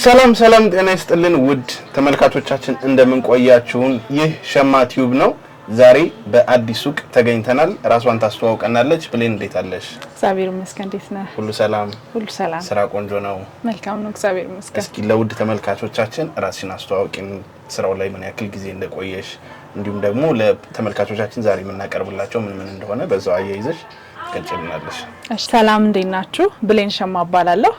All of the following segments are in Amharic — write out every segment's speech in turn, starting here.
ሰላም ጤና ይስጥልን ውድ ተመልካቾቻችን እንደምን ቆያችሁን? ይህ ሸማ ቲዩብ ነው። ዛሬ በአዲስ ሱቅ ተገኝተናል። ራሷን ታስተዋውቀናለች። ብሌን እንዴት አለሽ? እግዚአብሔር ይመስገን። እንዴት ነህ? ሁሉ ሰላም? ሁሉ ሰላም። ስራ ቆንጆ ነው? መልካም ነው፣ እግዚአብሔር ይመስገን። እስኪ ለውድ ተመልካቾቻችን ራስሽን አስተዋውቂን። ስራው ላይ ምን ያክል ጊዜ እንደቆየሽ እንዲሁም ደግሞ ለተመልካቾቻችን ዛሬ የምናቀርብላቸው ምን እንደሆነ በዛው አያይዘሽ ትገልጪልናለሽ። እሺ፣ ሰላም እንዴት ናችሁ? ብሌን ሸማ እባላለሁ።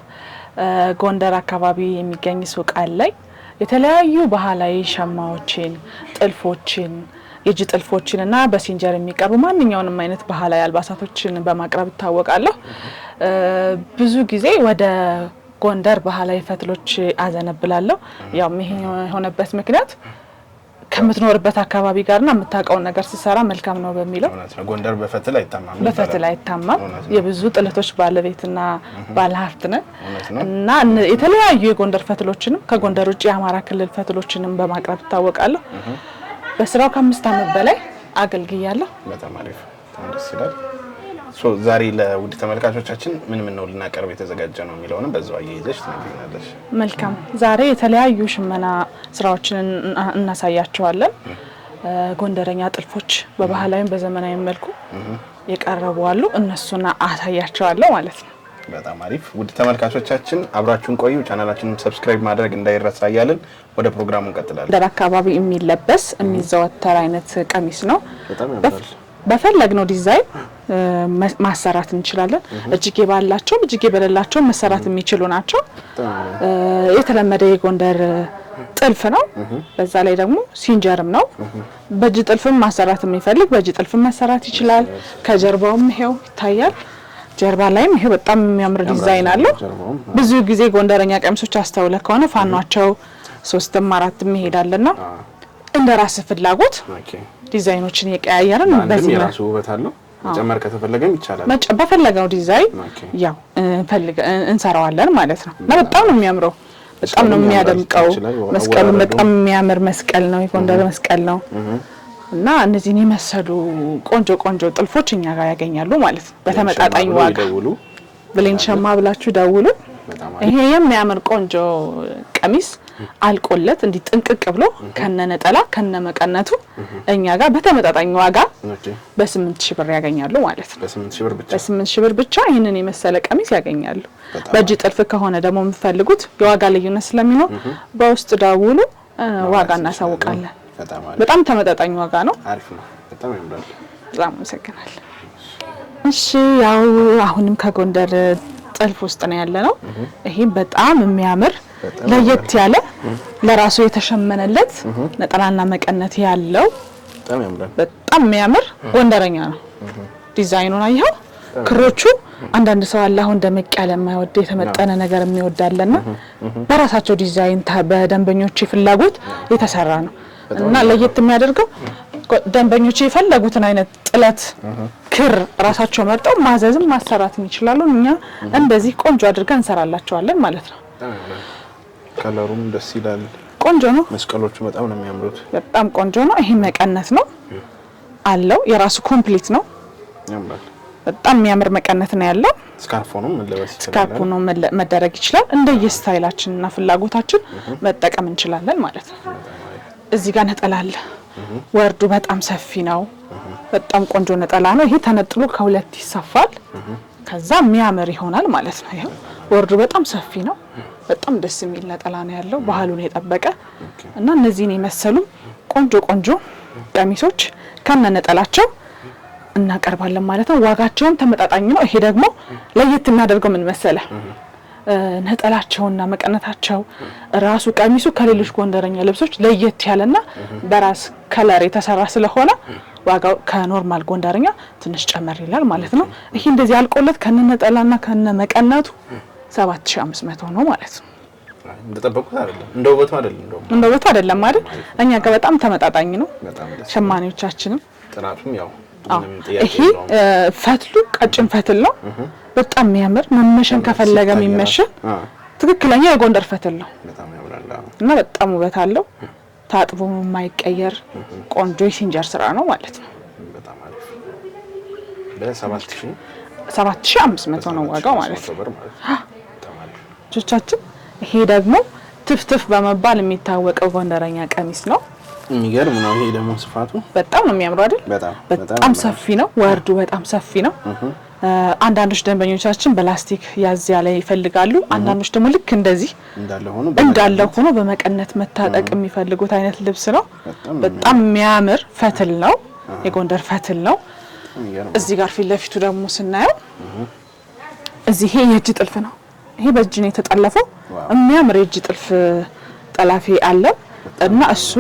ጎንደር አካባቢ የሚገኝ ሱቅ አለኝ። የተለያዩ ባህላዊ ሸማዎችን፣ ጥልፎችን፣ የእጅ ጥልፎችን እና በሲንጀር የሚቀርቡ ማንኛውንም አይነት ባህላዊ አልባሳቶችን በማቅረብ እታወቃለሁ። ብዙ ጊዜ ወደ ጎንደር ባህላዊ ፈትሎች አዘነብላለሁ። ያው ይሄ የሆነበት ምክንያት ከምትኖርበት አካባቢ ጋርና የምታውቀው ነገር ሲሰራ መልካም ነው በሚለው። ጎንደር በፈትል አይታማም። በፈትል አይታማም። የብዙ ጥለቶች ባለቤትና ባለሀብት ነን እና የተለያዩ የጎንደር ፈትሎችንም ከጎንደር ውጭ የአማራ ክልል ፈትሎችንም በማቅረብ እታወቃለሁ። በስራው ከ5 ዓመት በላይ አገልግያለሁ። በጣም አሪፍ ደስ ይላል። ዛሬ ለውድ ተመልካቾቻችን ምን ነው ልናቀርብ የተዘጋጀ ነው የሚለውንም በዛው አያይዘሽ ትነግሪናለሽ። መልካም። ዛሬ የተለያዩ ሽመና ስራዎችን እናሳያቸዋለን። ጎንደረኛ ጥልፎች በባህላዊም በዘመናዊ መልኩ የቀረቡ አሉ። እነሱን አሳያቸዋለሁ ማለት ነው። በጣም አሪፍ። ውድ ተመልካቾቻችን አብራችሁን ቆዩ። ቻናላችንን ሰብስክራይብ ማድረግ እንዳይረሳ እያልን ወደ ፕሮግራሙ እንቀጥላለን። ጎንደር አካባቢ የሚለበስ የሚዘወተር አይነት ቀሚስ ነው። በጣም ያምራል። በፈለግነው ዲዛይን ማሰራት እንችላለን። እጅጌ ባላቸው እጅጌ በሌላቸው መሰራት የሚችሉ ናቸው። የተለመደ የጎንደር ጥልፍ ነው። በዛ ላይ ደግሞ ሲንጀርም ነው። በእጅ ጥልፍም ማሰራት የሚፈልግ በእጅ ጥልፍም መሰራት ይችላል። ከጀርባውም ይሄው ይታያል። ጀርባ ላይም ይሄ በጣም የሚያምር ዲዛይን አለው። ብዙ ጊዜ ጎንደረኛ ቀሚሶች አስተውለ ከሆነ ፋኗቸው 3ም 4ም ይሄዳልና እንደ ራስ ፍላጎት ዲዛይኖችን የቀያየርን በዚህ ራሱ ውበት አለው። መጨመር ከተፈለገም ይቻላል። በፈለገው ዲዛይን ያው እንሰራዋለን ማለት ነው። እና በጣም ነው የሚያምረው፣ በጣም ነው የሚያደምቀው። መስቀሉ በጣም የሚያምር መስቀል ነው፣ የጎንደር መስቀል ነው። እና እነዚህን የመሰሉ ቆንጆ ጥልፎች እኛ ጋር ያገኛሉ ማለት ነው በተመጣጣኝ ዋጋ። ብሌን ሸማ ብላችሁ ደውሉ። ይሄ የሚያምር ቆንጆ ቀሚስ አልቆለት እንዲ ጥንቅቅ ብሎ ከነነጠላ ከነመቀነቱ እኛ ጋር በተመጣጣኝ ዋጋ በ8000 ብር ያገኛሉ ማለት ነው። በ8000 ብር ብቻ ይሄንን የመሰለ ቀሚስ ያገኛሉ። በእጅ ጥልፍ ከሆነ ደግሞ የምትፈልጉት የዋጋ ልዩነት ስለሚኖር በውስጥ ደውሉ፣ ዋጋ እናሳውቃለን። በጣም ተመጣጣኝ ዋጋ ነው። አሪፍ ነው። በጣም ያምራል። በጣም አመሰግናለሁ። እሺ፣ ያው አሁንም ከጎንደር ጥልፍ ውስጥ ነው ያለነው። ይሄ በጣም የሚያምር ለየት ያለ ለራሱ የተሸመነለት ነጠላና መቀነት ያለው በጣም የሚያምር ጎንደረኛ ነው። ዲዛይኑን አየኸው? ክሮቹ አንዳንድ ሰው አለ አሁን ደመቅ ያለ የማይወድ የተመጠነ ነገር የሚወዳለና በራሳቸው ዲዛይን በደንበኞች ፍላጎት የተሰራ ነው እና ለየት የሚያደርገው ደንበኞች የፈለጉትን አይነት ጥለት ክር ራሳቸው መርጠው ማዘዝም ማሰራትም ይችላሉ። እኛ እንደዚህ ቆንጆ አድርገን እንሰራላቸዋለን ማለት ነው። ከለሩም ደስ ይላል። ቆንጆ ነው። መስቀሎቹ በጣም ነው የሚያምሩት። በጣም ቆንጆ ነው። ይሄ መቀነት ነው አለው፣ የራሱ ኮምፕሊት ነው። ያምራል። በጣም የሚያምር መቀነት ነው ያለው። ስካርፎንም መለበስ ይችላል። ስካርፎንም መደረግ ይችላል። እንደየስታይላችንና ፍላጎታችን መጠቀም እንችላለን ማለት ነው። እዚህ ጋር ነጠላ አለ። ወርዱ በጣም ሰፊ ነው። በጣም ቆንጆ ነጠላ ነው። ይሄ ተነጥሎ ከሁለት ይሰፋል። ከዛ የሚያምር ይሆናል ማለት ነው። ይሄው ወርዱ በጣም ሰፊ ነው። በጣም ደስ የሚል ነጠላ ነው ያለው፣ ባህሉን የጠበቀ እና እነዚህን የመሰሉ ቆንጆ ቀሚሶች ከነነጠላቸው እናቀርባለን ማለት ነው። ዋጋቸውም ተመጣጣኝ ነው። ይሄ ደግሞ ለየት የሚያደርገው ምን መሰለ? ነጠላቸውና መቀነታቸው ራሱ ቀሚሱ ከሌሎች ጎንደረኛ ልብሶች ለየት ያለና በራስ ከለር የተሰራ ስለሆነ ዋጋው ከኖርማል ጎንደረኛ ትንሽ ጨመር ይላል ማለት ነው። ይሄ እንደዚህ አልቆለት ከነነጠላና ከነመቀነቱ 7500 ነው ማለት ነው። እንደጠበቁት አይደለም፣ እንደውበቱ አይደለም አይደል? እኛ ጋር በጣም ተመጣጣኝ ነው። ሸማኔዎቻችንም ጥራቱም ያው ይሄ ፈትሉ ቀጭን ፈትል ነው። በጣም የሚያምር መመሸን ከፈለገ የሚመሸን ትክክለኛ የጎንደር ፈትል ነው። በጣም ያምራል እና በጣም ውበት አለው። ታጥቦ የማይቀየር ቆንጆ የሲንጀር ስራ ነው ማለት ነው። በጣም አሪፍ። በ7000 7500 ነው ዋጋው ማለት ነው። ጆቻችን ይሄ ደግሞ ትፍትፍ በመባል የሚታወቀው ጎንደረኛ ቀሚስ ነው። የሚገርም ነው። ይሄ ደግሞ ስፋቱ በጣም ነው የሚያምረው አይደል? በጣም ሰፊ ነው። ወርዱ በጣም ሰፊ ነው። አንዳንዶች ደንበኞቻችን በላስቲክ ያዝ ያለ ይፈልጋሉ። አንዳንዶች ደግሞ ልክ እንደዚህ እንዳለ ሆኖ በመቀነት መታጠቅ የሚፈልጉት አይነት ልብስ ነው። በጣም የሚያምር ፈትል ነው። የጎንደር ፈትል ነው። እዚህ ጋር ፊት ለፊቱ ደግሞ ስናየው እዚህ ይሄ የእጅ ጥልፍ ነው። ይሄ በእጅ ነው የተጠለፈው። የሚያምር የእጅ ጥልፍ ጠላፊ አለ እና እሱ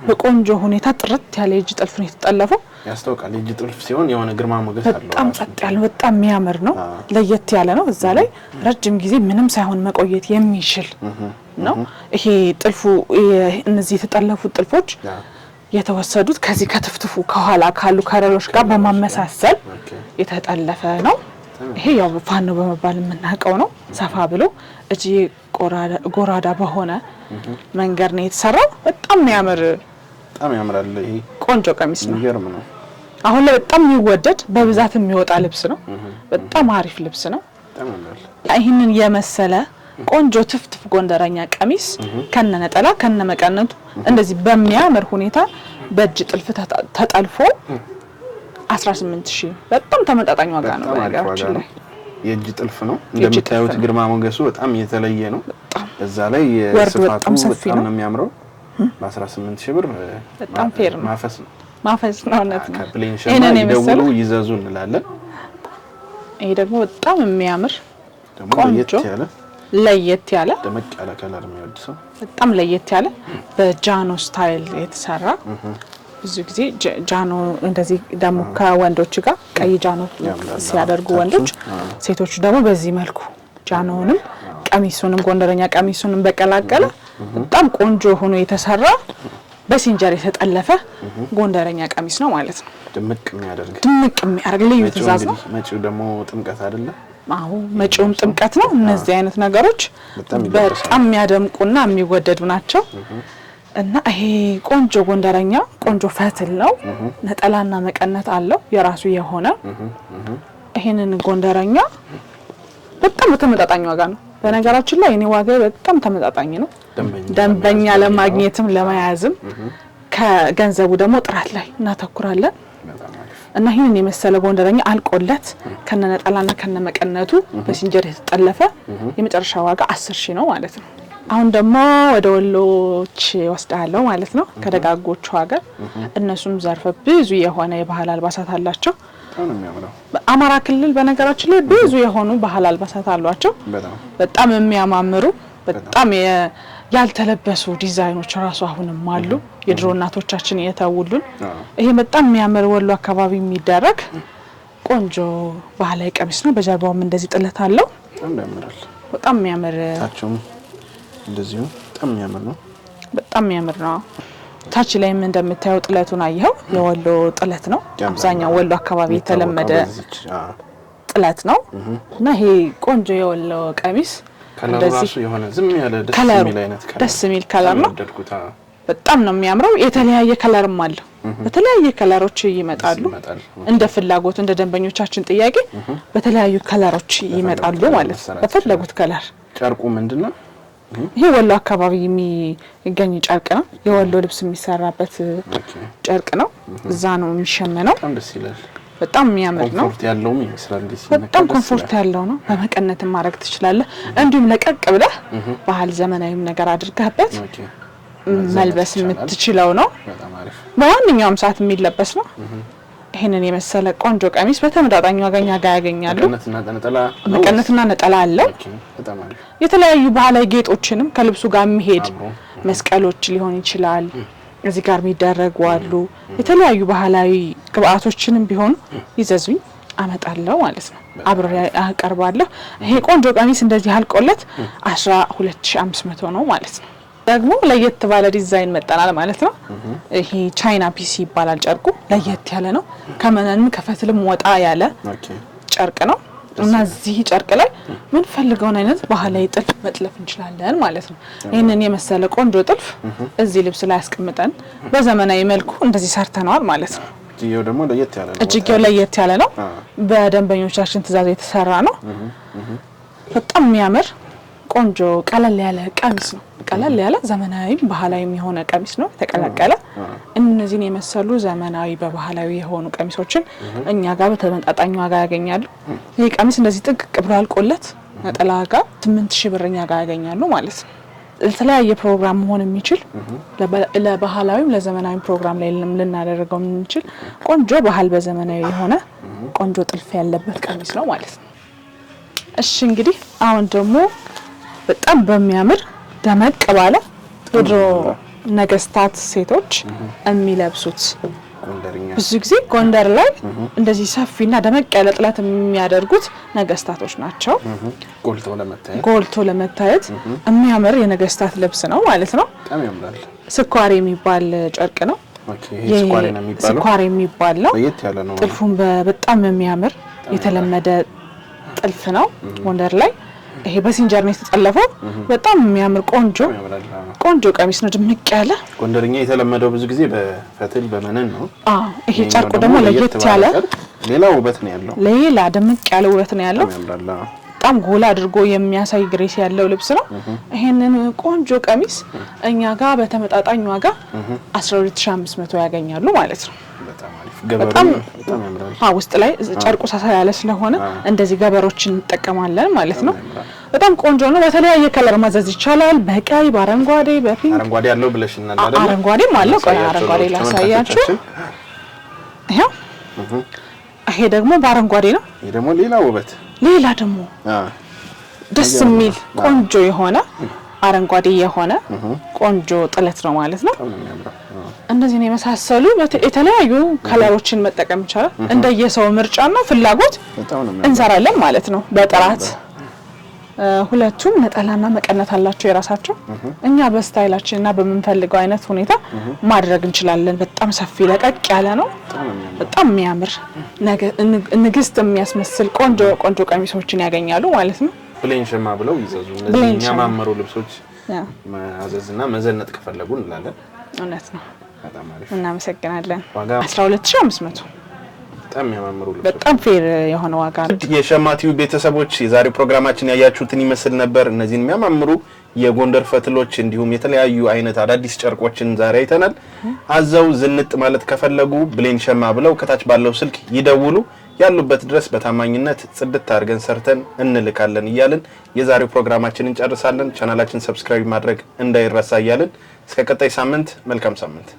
በቆንጆ ሁኔታ ጥርት ያለ የእጅ ጥልፍ ነው የተጠለፈው። ያስተውቃል። የእጅ ጥልፍ ሲሆን የሆነ ግርማ ሞገስ አለው። በጣም ጸጥ ያለ በጣም የሚያምር ነው። ለየት ያለ ነው። እዛ ላይ ረጅም ጊዜ ምንም ሳይሆን መቆየት የሚችል ነው። ይሄ ጥልፉ እነዚህ የተጠለፉት ጥልፎች የተወሰዱት ከዚህ ከትፍትፉ ከኋላ ካሉ ከረሎች ጋር በማመሳሰል የተጠለፈ ነው። ይሄ ያው ፋኖ በመባል የምናውቀው ነው። ሰፋ ብሎ እጂ ጎራዳ በሆነ መንገድ ነው የተሰራው። በጣም የሚያምር በጣም ያምራል። ይሄ ቆንጆ ቀሚስ ነው። የሚገርም ነው። አሁን ላይ በጣም የሚወደድ በብዛት የሚወጣ ልብስ ነው። በጣም አሪፍ ልብስ ነው። በጣም ያምራል። ይሄንን የመሰለ ቆንጆ ትፍትፍ ጎንደረኛ ቀሚስ ከነነጠላ ከነመቀነቱ እንደዚህ በሚያምር ሁኔታ በእጅ ጥልፍ ተጠልፎ 18000 በጣም ተመጣጣኝ ዋጋ ነው። በነገራችን ላይ የእጅ ጥልፍ ነው። እንደምታዩት ግርማ ሞገሱ በጣም የተለየ ነው። በዛ ላይ ስፋቱ በጣም ነው የሚያምረው። በ18000 ብር በጣም ፌር ነው። ማፈስ ነው እውነት ነው። ይሄንን የመሰለ ይዘዙ እንላለን። ይሄ ደግሞ በጣም የሚያምር ቆንጆ ለየት ያለ ደመቅ ያለ ከለር የሚወድ ሰው በጣም ለየት ያለ በጃኖ ስታይል የተሰራ ብዙ ጊዜ ጃኖ እንደዚህ ደግሞ ከወንዶች ጋር ቀይ ጃኖ ሲያደርጉ ወንዶች፣ ሴቶች ደግሞ በዚህ መልኩ ጃኖንም ቀሚሱንም ጎንደረኛ ቀሚሱንም በቀላቀለ በጣም ቆንጆ ሆኖ የተሰራ በሲንጀር የተጠለፈ ጎንደረኛ ቀሚስ ነው ማለት ነው። ድምቅ የሚያደርግ ልዩ ትእዛዝ ነው። መጪው ደግሞ ጥምቀት አይደለ? አዎ መጪውም ጥምቀት ነው። እነዚህ አይነት ነገሮች በጣም የሚያደምቁና የሚወደዱ ናቸው። እና ይሄ ቆንጆ ጎንደረኛ ቆንጆ ፈትል ነው። ነጠላና መቀነት አለው የራሱ የሆነ። ይሄንን ጎንደረኛ በጣም ተመጣጣኝ ዋጋ ነው። በነገራችን ላይ እኔ ዋጋ በጣም ተመጣጣኝ ነው። ደንበኛ ለማግኘትም ለመያዝም ከገንዘቡ ደግሞ ጥራት ላይ እናተኩራለን። እና ይሄንን የመሰለ ጎንደረኛ አልቆለት ከነነጠላና ከነመቀነቱ በሲንጀር የተጠለፈ የመጨረሻ ዋጋ 10000 ነው ማለት ነው። አሁን ደግሞ ወደ ወሎች ወስዳለሁ ማለት ነው። ከደጋጎቹ ሀገር እነሱም ዘርፈ ብዙ የሆነ የባህል አልባሳት አላቸው። አማራ ክልል በነገራችን ላይ ብዙ የሆኑ ባህል አልባሳት አሏቸው። በጣም የሚያማምሩ በጣም ያልተለበሱ ዲዛይኖች ራሱ አሁንም አሉ። የድሮ እናቶቻችን የተውሉን ይሄ በጣም የሚያምር ወሎ አካባቢ የሚደረግ ቆንጆ ባህላዊ ቀሚስ ነው። በጀርባውም እንደዚህ ጥለት አለው። በጣም የሚያምር ታቹም እንደዚሁ በጣም የሚያምር ነው። በጣም የሚያምር ነው። ታች ላይም እንደምታየው ጥለቱን አየው የወሎ ጥለት ነው። አብዛኛው ወሎ አካባቢ የተለመደ ጥለት ነው እና ይሄ ቆንጆ የወሎ ቀሚስ እንደዚህ የሆነ ዝም ያለ ደስ የሚል ከለር ነው። በጣም ነው የሚያምረው። የተለያየ ከለርም አለ። በተለያየ ከለሮች ይመጣሉ። እንደ ፍላጎት እንደ ደንበኞቻችን ጥያቄ በተለያዩ ከለሮች ይመጣሉ ማለት ነው። በፈለጉት ከለር። ጨርቁ ምንድነው? ይሄ ወሎ አካባቢ የሚገኝ ጨርቅ ነው። የወሎ ልብስ የሚሰራበት ጨርቅ ነው። እዛ ነው የሚሸመነው። በጣም የሚያምር ነው። ኮምፎርት ያለውም ይመስላል። በጣም ኮምፎርት ያለው ነው። በመቀነትም ማድረግ ትችላለህ። እንዲሁም ለቀቅ ብለህ ባህል ዘመናዊም ነገር አድርገህበት መልበስ የምትችለው ነው። በማንኛውም ሰዓት የሚለበስ ነው። ይሄንን የመሰለ ቆንጆ ቀሚስ በተመጣጣኝ ዋጋ ጋር ያገኛሉ። መቀነትና ነጠላ አለው። የተለያዩ ባህላዊ ጌጦችንም ከልብሱ ጋር የሚሄድ መስቀሎች ሊሆን ይችላል። እዚህ ጋር የሚደረጉ አሉ። የተለያዩ ባህላዊ ግብአቶችንም ቢሆኑ ይዘዙኝ አመጣለሁ ማለት ነው። አብሬ አቀርባለሁ። ይሄ ቆንጆ ቀሚስ እንደዚህ አልቆለት 12500 ነው ማለት ነው። ደግሞ ለየት ባለ ዲዛይን መጣናል ማለት ነው። ይሄ ቻይና ፒሲ ይባላል ጨርቁ። ለየት ያለ ነው። ከመነንም ከፈትልም ወጣ ያለ ጨርቅ ነው እና እዚህ ጨርቅ ላይ ምን ፈልገውን አይነት ባህላዊ ጥልፍ መጥለፍ እንችላለን ማለት ነው። ይሄንን የመሰለ ቆንጆ ጥልፍ እዚህ ልብስ ላይ አስቀምጠን በዘመናዊ መልኩ እንደዚህ ሰርተናል ማለት ነው። እጅጌው ደግሞ ለየት ያለ ነው። እጅጌው ለየት ያለ ነው። በደንበኞቻችን ትዕዛዝ የተሰራ ነው። በጣም የሚያምር ቆንጆ ቀለል ያለ ቀሚስ ነው። ቀለል ያለ ዘመናዊም ባህላዊም የሆነ ቀሚስ ነው ተቀላቀለ። እነዚህን የመሰሉ ዘመናዊ በባህላዊ የሆኑ ቀሚሶችን እኛ ጋር በተመጣጣኝ ዋጋ ያገኛሉ። ይሄ ቀሚስ እንደዚህ ጥቅቅ ብሎ አልቆለት ነጠላ ጋር 8000 ብር እኛ ጋር ያገኛሉ ማለት ነው። ለተለያየ ፕሮግራም መሆን የሚችል ለባህላዊም ለዘመናዊም ፕሮግራም ላይ ልናደርገው የምንችል ቆንጆ ባህል በዘመናዊ የሆነ ቆንጆ ጥልፍ ያለበት ቀሚስ ነው ማለት ነው። እሺ እንግዲህ አሁን ደግሞ በጣም በሚያምር ደመቅ ባለ የድሮ ነገስታት ሴቶች የሚለብሱት ብዙ ጊዜ ጎንደር ላይ እንደዚህ ሰፊና ደመቅ ያለ ጥለት የሚያደርጉት ነገስታቶች ናቸው። ጎልቶ ለመታየት የሚያምር የነገስታት ልብስ ነው ማለት ነው። በጣም ያምራል። ስኳር የሚባል ጨርቅ ነው። ስኳር የሚባል ነው። ጥልፉን በጣም የሚያምር የተለመደ ጥልፍ ነው ጎንደር ላይ። ይሄ በሲንጀር ነው የተጠለፈው። በጣም የሚያምር ቆንጆ ቀሚስ ነው። ድምቅ ያለ ጎንደርኛ የተለመደው ብዙ ጊዜ በፈትል በመነን ነው። ይሄ ጨርቁ ደግሞ ለየት ያለ ሌላ ውበት ነው ያለው። ሌላ ድምቅ ያለ ውበት ነው ያለው። በጣም ጎላ አድርጎ የሚያሳይ ግሬስ ያለው ልብስ ነው። ይሄንን ቆንጆ ቀሚስ እኛ ጋር በተመጣጣኝ ዋጋ 12500 ያገኛሉ ማለት ነው። በጣም ውስጥ ላይ ጨርቁ ሳሳ ያለ ስለሆነ እንደዚህ ገበሮችን እንጠቀማለን ማለት ነው። በጣም ቆንጆ ነው። በተለያየ ከለር ማዘዝ ይቻላል። በቀይ፣ በአረንጓዴ፣ በፒንክ አረንጓዴ ያለው ብለሽናል አይደል? አረንጓዴም አለው። አረንጓዴ ላሳያችሁ። ይሄ ደግሞ በአረንጓዴ ነው። ይሄ ደግሞ ሌላ ውበት፣ ሌላ ደግሞ ደስ የሚል ቆንጆ የሆነ አረንጓዴ የሆነ ቆንጆ ጥለት ነው ማለት ነው። እንደዚህ ነው የመሳሰሉ የተለያዩ ከለሮችን መጠቀም ይቻላል። እንደየሰው ምርጫና ፍላጎት እንሰራለን ማለት ነው። በጥራት ሁለቱም ነጠላና መቀነት አላቸው የራሳቸው። እኛ በስታይላችንና በምንፈልገው አይነት ሁኔታ ማድረግ እንችላለን። በጣም ሰፊ ለቀቅ ያለ ነው። በጣም የሚያምር ንግስት የሚያስመስል ቆንጆ ቀሚሶችን ያገኛሉ ማለት ነው። ብሌን ሸማ ብለው ይዘዙ። እነዚህ የሚያማምሩ ልብሶች ማዘዝና መዘነጥ ከፈለጉ እንላለን። እውነት ነው። በጣም አሪፍ እናመሰግናለን። 12500 በጣም የሚያማምሩ ልብሶች፣ በጣም ፌር የሆነ ዋጋ ነው። የሸማቲው ቤተሰቦች የዛሬው ፕሮግራማችን ያያችሁትን ይመስል ነበር። እነዚህን የሚያማምሩ የጎንደር ፈትሎች እንዲሁም የተለያዩ አይነት አዳዲስ ጨርቆችን ዛሬ አይተናል። አዘው ዝንጥ ማለት ከፈለጉ ብሌን ሸማ ብለው ከታች ባለው ስልክ ይደውሉ። ያሉበት ድረስ በታማኝነት ጽድት አድርገን ሰርተን እንልካለን እያልን የዛሬው ፕሮግራማችንን እንጨርሳለን። ቻናላችን ሰብስክራይብ ማድረግ እንዳይረሳ እያልን እስከ ቀጣይ ሳምንት መልካም ሳምንት